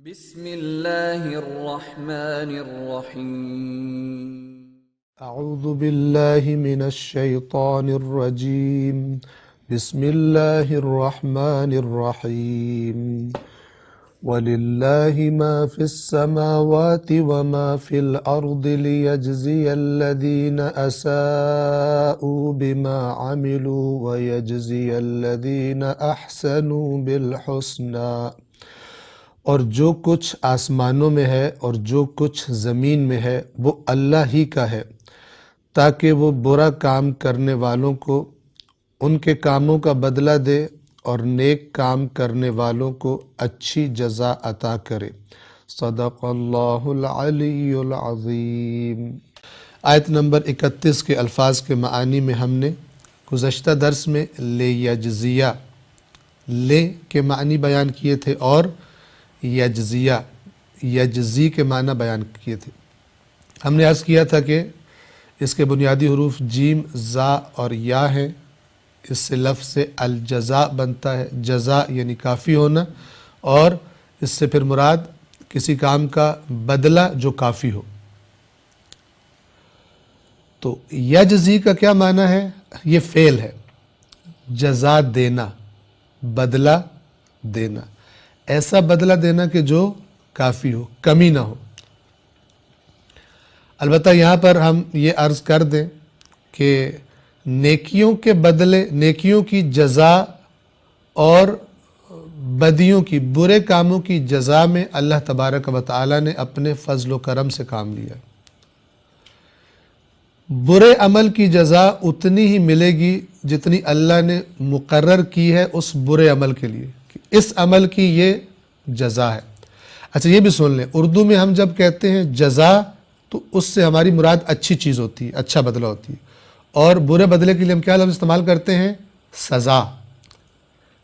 بسم اللہ الرحمن الرحیم اعوذ باللہ من الشیطان الرجیم بسم اللہ الرحمن الرحیم وَلِلَّهِ مَا فِي السَّمَاوَاتِ وَمَا فِي الْأَرْضِ لِيَجْزِيَ الَّذِينَ أَسَاءُوا بِمَا عَمِلُوا وَيَجْزِيَ الَّذِينَ أَحْسَنُوا بِالْحُسْنَى۔ اور جو کچھ آسمانوں میں ہے اور جو کچھ زمین میں ہے وہ اللہ ہی کا ہے، تاکہ وہ برا کام کرنے والوں کو ان کے کاموں کا بدلہ دے اور نیک کام کرنے والوں کو اچھی جزا عطا کرے۔ صدق اللہ العلی العظیم۔ آیت نمبر 31 کے الفاظ کے معانی میں ہم نے گزشتہ درس میں لے یجزیہ لے کے معنی بیان کیے تھے اور یجزیہ یجزی کے معنی بیان کیے تھے۔ ہم نے عرض کیا تھا کہ اس کے بنیادی حروف جیم، زا اور یا ہیں۔ اس سے لفظ سے الجزا بنتا ہے، جزا یعنی کافی ہونا، اور اس سے پھر مراد کسی کام کا بدلہ جو کافی ہو۔ تو یجزی کا کیا معنی ہے؟ یہ فعل ہے، جزا دینا، بدلہ دینا، ایسا بدلہ دینا کہ جو کافی ہو، کمی نہ ہو۔ البتہ یہاں پر ہم یہ عرض کر دیں کہ نیکیوں کے بدلے، نیکیوں کی جزا اور بدیوں کی، برے کاموں کی جزا میں اللہ تبارک و تعالی نے اپنے فضل و کرم سے کام لیا۔ برے عمل کی جزا اتنی ہی ملے گی جتنی اللہ نے مقرر کی ہے اس برے عمل کے لیے، اس عمل کی یہ جزا ہے۔ اچھا یہ بھی سن لیں، اردو میں ہم جب کہتے ہیں جزا تو اس سے ہماری مراد اچھی چیز ہوتی ہے، اچھا بدلہ ہوتی ہے، اور برے بدلے کے لیے ہم کیا لفظ استعمال کرتے ہیں؟ سزا۔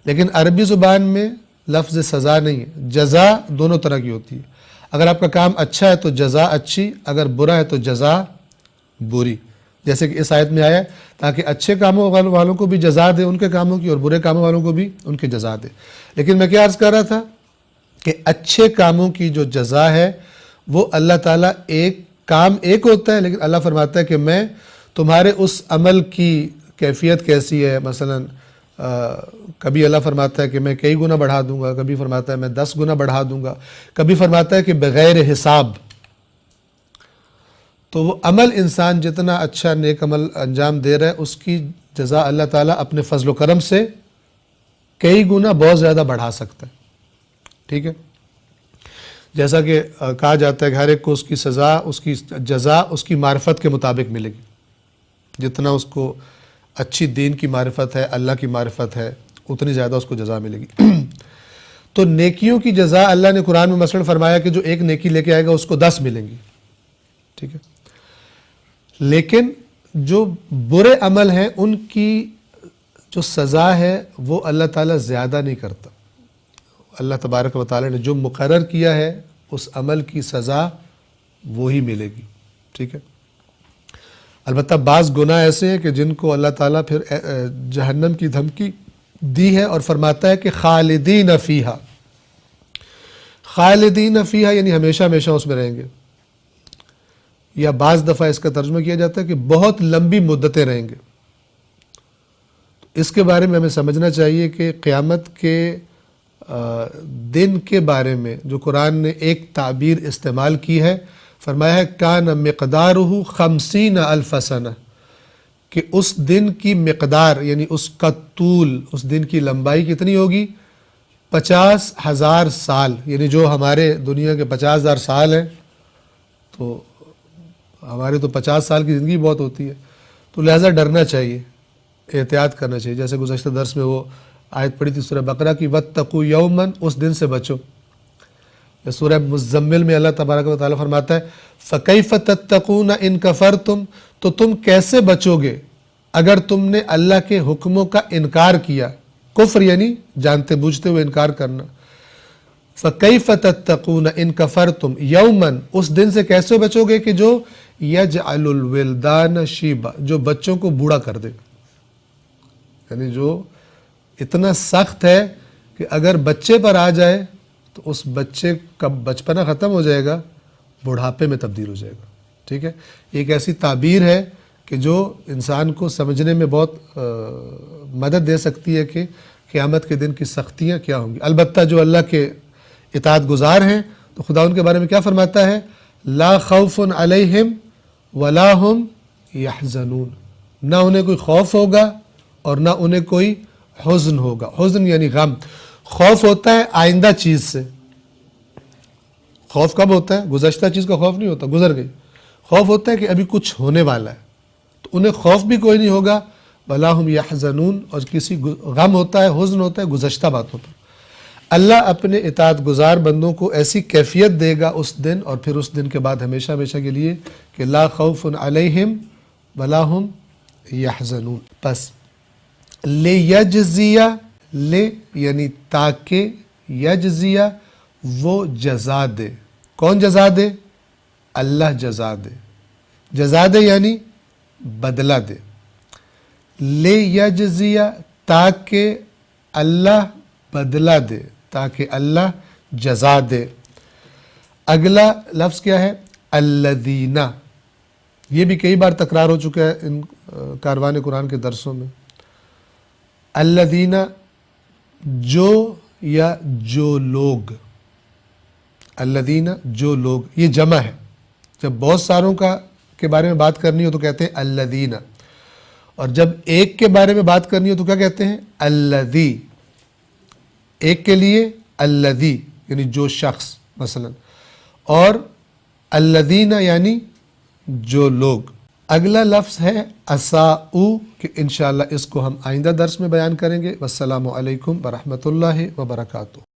لیکن عربی زبان میں لفظ سزا نہیں ہے، جزا دونوں طرح کی ہوتی ہے۔ اگر آپ کا کام اچھا ہے تو جزا اچھی، اگر برا ہے تو جزا بری، جیسے کہ اس آیت میں آیا ہے تاکہ اچھے کاموں والوں کو بھی جزا دے ان کے کاموں کی، اور برے کاموں والوں کو بھی ان کی جزا دے۔ لیکن میں کیا عرض کر رہا تھا کہ اچھے کاموں کی جو جزا ہے وہ اللہ تعالیٰ ایک ہوتا ہے، لیکن اللہ فرماتا ہے کہ میں تمہارے اس عمل کی کیفیت کیسی ہے، مثلا کبھی اللہ فرماتا ہے کہ میں کئی گنا بڑھا دوں گا، کبھی فرماتا ہے میں 10 گنا بڑھا دوں گا، کبھی فرماتا ہے کہ بغیر حساب۔ تو وہ عمل انسان جتنا اچھا نیک عمل انجام دے رہا ہے اس کی جزا اللہ تعالیٰ اپنے فضل و کرم سے کئی گنا بہت زیادہ بڑھا سکتا ہے۔ ٹھیک ہے، جیسا کہ کہا جاتا ہے کہ ہر ایک کو اس کی سزا، اس کی جزا اس کی معرفت کے مطابق ملے گی۔ جتنا اس کو اچھی دین کی معرفت ہے، اللہ کی معرفت ہے، اتنی زیادہ اس کو جزا ملے گی۔ تو نیکیوں کی جزا اللہ نے قرآن میں مثلا فرمایا کہ جو ایک نیکی لے کے آئے گا اس کو 10 ملیں گی۔ ٹھیک ہے، لیکن جو برے عمل ہیں ان کی جو سزا ہے وہ اللہ تعالیٰ زیادہ نہیں کرتا۔ اللہ تبارک و تعالیٰ نے جو مقرر کیا ہے اس عمل کی سزا وہی ملے گی۔ ٹھیک ہے، البتہ بعض گناہ ایسے ہیں کہ جن کو اللہ تعالیٰ پھر جہنم کی دھمکی دی ہے اور فرماتا ہے کہ خالدین فیہا، خالدین فیہا یعنی ہمیشہ ہمیشہ اس میں رہیں گے، یا بعض دفعہ اس کا ترجمہ کیا جاتا ہے کہ بہت لمبی مدتیں رہیں گے۔ اس کے بارے میں ہمیں سمجھنا چاہیے کہ قیامت کے دن کے بارے میں جو قرآن نے ایک تعبیر استعمال کی ہے، فرمایا ہے کان مقدارہ 50,000 سنہ، کہ اس دن کی مقدار یعنی اس کا طول، اس دن کی لمبائی کتنی ہوگی؟ 50,000 سال، یعنی جو ہمارے دنیا کے 50,000 سال ہیں، تو ہمارے تو 50 سال کی زندگی بہت ہوتی ہے، تو لہٰذا ڈرنا چاہیے، احتیاط کرنا چاہیے۔ جیسے گزشتہ درس میں وہ آیت پڑھی تھی سورہ بقرہ کی وَاتَّقُوا يَوْمًا، اس دن سے بچو۔ سورہ مزمل میں اللہ تبارک و تعالیٰ فرماتا ہے فَكَيْفَ تَتَّقُونَ إِن كَفَرْتُمْ، تو تم کیسے بچو گے اگر تم نے اللہ کے حکموں کا انکار کیا۔ کفر یعنی جانتے بوجھتے ہوئے انکار کرنا۔ فَكَيْفَ تَتَّقُونَ إِن كَفَرْتُمْ يَوْمًا، اس دن سے کیسے بچو گے کہ جو يَجْعَلُ الْوِلْدَانَ شِيبًا، جو بچوں کو بوڑھا کر دے، یعنی جو اتنا سخت ہے کہ اگر بچے پر آ جائے تو اس بچے کا بچپنا ختم ہو جائے گا، بڑھاپے میں تبدیل ہو جائے گا. ٹھیک ہے، ایک ایسی تعبیر ہے کہ جو انسان کو سمجھنے میں بہت مدد دے سکتی ہے کہ قیامت کے دن کی سختیاں کیا ہوں گی. البتہ جو اللہ کے اطاعت گزار ہیں تو خدا ان کے بارے میں کیا فرماتا ہے؟ لا خوف علیہم ولا ہم یحزنون، نہ انہیں کوئی خوف ہوگا اور نہ انہیں کوئی حزن ہوگا. حزن یعنی غم. خوف ہوتا ہے آئندہ چیز سے. خوف کب ہوتا ہے؟ گزشتہ چیز کا خوف نہیں ہوتا، گزر گئی. خوف ہوتا ہے کہ ابھی کچھ ہونے والا ہے، تو انہیں خوف بھی کوئی نہیں ہوگا. ولا ہم یحزنون، اور کسی غم ہوتا ہے، حزن ہوتا ہے گزشتہ باتوں پر. اللہ اپنے اطاعت گزار بندوں کو ایسی کیفیت دے گا اس دن، اور پھر اس دن کے بعد ہمیشہ ہمیشہ کے لیے، کہ لا خوف علیہم ولا ہم یحزنون. پس لیجزیہ، لے یعنی تاکہ، یجزیہ وہ جزا دے. کون جزا دے؟ اللہ جزا دے. جزا دے یعنی بدلہ دے. لیجزیہ تاکہ اللہ بدلہ دے، تاکہ اللہ جزا دے. اگلا لفظ کیا ہے؟ الذین. یہ بھی کئی بار تکرار ہو چکا ہے ان کاروان قرآن کے درسوں میں. الذین جو یا جو لوگ. الذین جو لوگ، یہ جمع ہے. جب بہت ساروں کے بارے میں بات کرنی ہو تو کہتے ہیں الذین، اور جب ایک کے بارے میں بات کرنی ہو تو کیا کہتے ہیں؟ الذی. ایک کے لیے الذی یعنی جو شخص مثلا، اور الذین یعنی جو لوگ. اگلا لفظ ہے اساؤ، کہ انشاءاللہ اس کو ہم آئندہ درس میں بیان کریں گے. والسلام علیکم ورحمۃ اللہ وبرکاتہ.